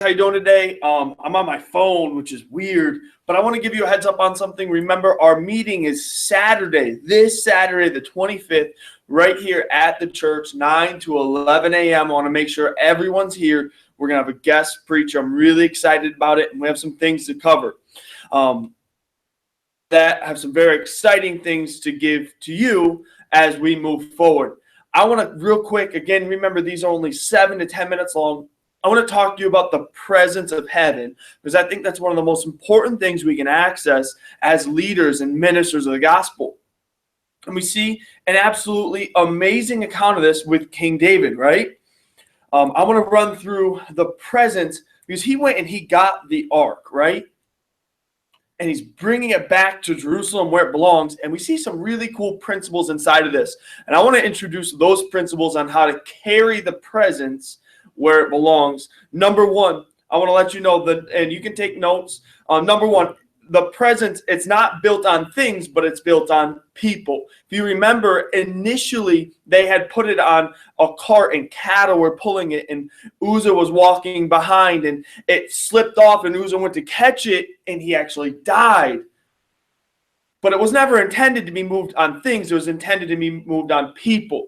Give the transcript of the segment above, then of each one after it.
How you doing today? I'm on my phone, which is weird, but I want to give you a heads up on something. Remember, our meeting is Saturday, this Saturday, the 25th, right here at the church, 9 to 11 a.m. I want to make sure everyone's here. We're going to have a guest preacher. I'm really excited about it, and we have some things to cover that have some very exciting things to give to you as we move forward. I want to real quick, again, remember these are only 7 to 10 minutes long. I want to talk to you about the presence of heaven, because I think that's one of the most important things we can access as leaders and ministers of the gospel. And we see an absolutely amazing account of this with King David, right? I want to run through the presence, because he went and he got the ark, right? And he's bringing it back to Jerusalem where it belongs. And we see some really cool principles inside of this. And I want to introduce those principles on how to carry the presence where it belongs. Number one, I want to let you know that, and you can take notes. Number one, the presence, it's not built on things, but it's built on people. If you remember, initially they had put it on a cart and cattle were pulling it, and Uzzah was walking behind, and it slipped off, and Uzzah went to catch it, and he actually died. But it was never intended to be moved on things. It was intended to be moved on people.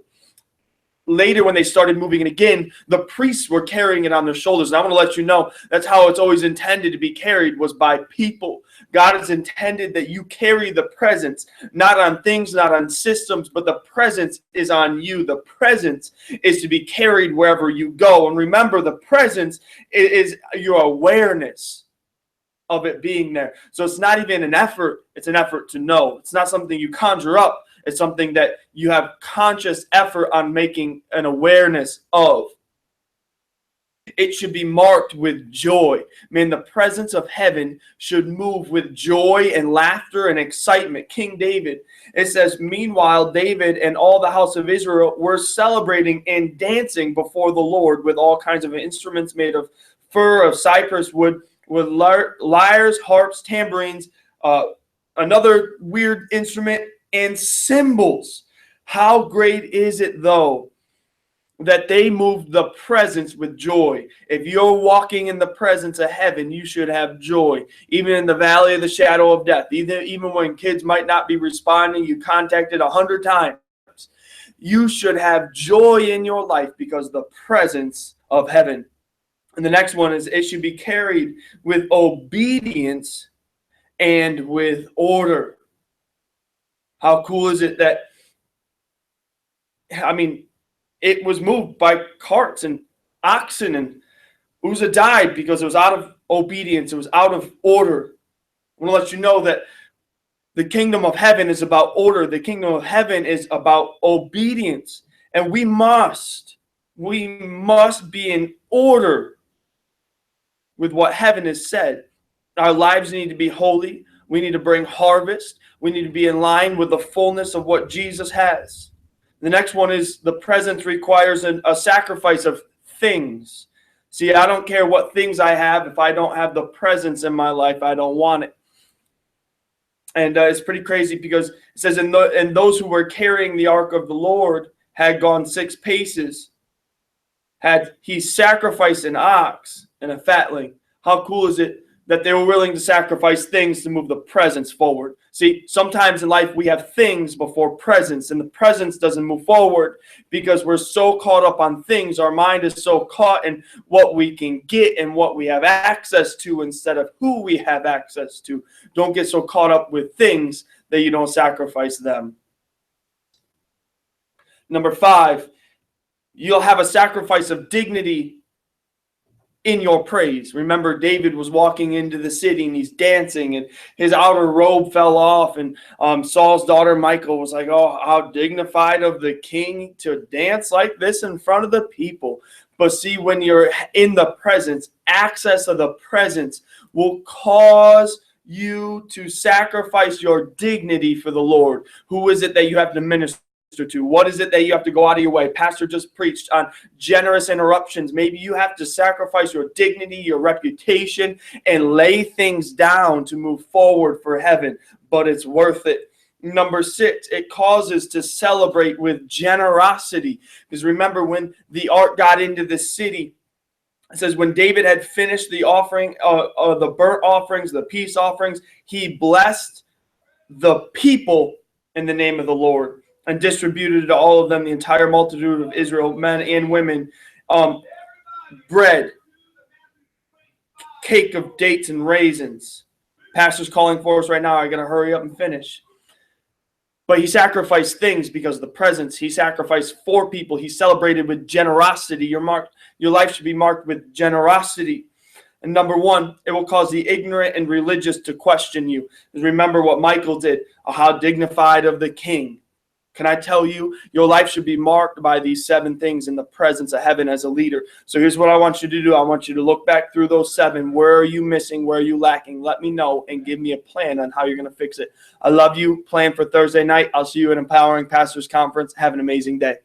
Later, when they started moving it again, the priests were carrying it on their shoulders. And I want to let you know that's how it's always intended to be carried, was by people. God has intended that you carry the presence, not on things, not on systems, but the presence is on you. The presence is to be carried wherever you go. And remember, the presence is your awareness of it being there. So it's not even an effort. It's an effort to know. It's not something you conjure up. It's something that you have conscious effort on making an awareness of. It should be marked with joy. Man, the presence of heaven should move with joy and laughter and excitement. King David, it says, meanwhile, David and all the house of Israel were celebrating and dancing before the Lord with all kinds of instruments made of fir, of cypress wood, with lyres, harps, tambourines, another weird instrument, and cymbals. How great is it, though, that they moved the presence with joy? If you're walking in the presence of heaven, you should have joy. Even in the valley of the shadow of death, even when kids might not be responding, you contacted 100 times, you should have joy in your life because of the presence of heaven. And the next one is, it should be carried with obedience and with order. How cool is it that, it was moved by carts and oxen, and Uzzah died because it was out of obedience. It was out of order. I want to let you know that the kingdom of heaven is about order. The kingdom of heaven is about obedience. And we must be in order with what heaven has said. Our lives need to be holy. We need to bring harvest. We need to be in line with the fullness of what Jesus has. The next one is, the presence requires a sacrifice of things. See, I don't care what things I have. If I don't have the presence in my life, I don't want it. And it's pretty crazy, because it says, and those who were carrying the ark of the Lord had gone 6 paces. Had he sacrificed an ox and a fatling. How cool is it that they were willing to sacrifice things to move the presence forward? See, sometimes in life we have things before presence, and the presence doesn't move forward because we're so caught up on things. Our mind is so caught in what we can get and what we have access to instead of who we have access to. Don't get so caught up with things that you don't sacrifice them. Number 5, you'll have a sacrifice of dignity in your praise. Remember, David was walking into the city and he's dancing, and his outer robe fell off, and Saul's daughter Michal was like, oh, how dignified of the king to dance like this in front of the people. But see, when you're in the presence, access of the presence will cause you to sacrifice your dignity for the Lord. Who is it that you have to minister to? What is it that you have to go out of your way? Pastor just preached on generous interruptions. Maybe you have to sacrifice your dignity, your reputation, and lay things down to move forward for heaven, but it's worth it. Number 6, it causes to celebrate with generosity. Because remember, when the ark got into the city, It says, when David had finished the offering, the burnt offerings, the peace offerings, he blessed the people in the name of the Lord and distributed to all of them, the entire multitude of Israel, men and women, bread, cake of dates and raisins. Pastor's calling for us right now. I got to hurry up and finish. But he sacrificed things because of the presence. He sacrificed for people. He celebrated with generosity. Your life should be marked with generosity. And number one, it will cause the ignorant and religious to question you. Remember what Michael did. Oh, how dignified of the king. Can I tell you, your life should be marked by these 7 things in the presence of heaven as a leader. So here's what I want you to do. I want you to look back through those 7. Where are you missing? Where are you lacking? Let me know and give me a plan on how you're going to fix it. I love you. Plan for Thursday night. I'll see you at Empowering Pastors Conference. Have an amazing day.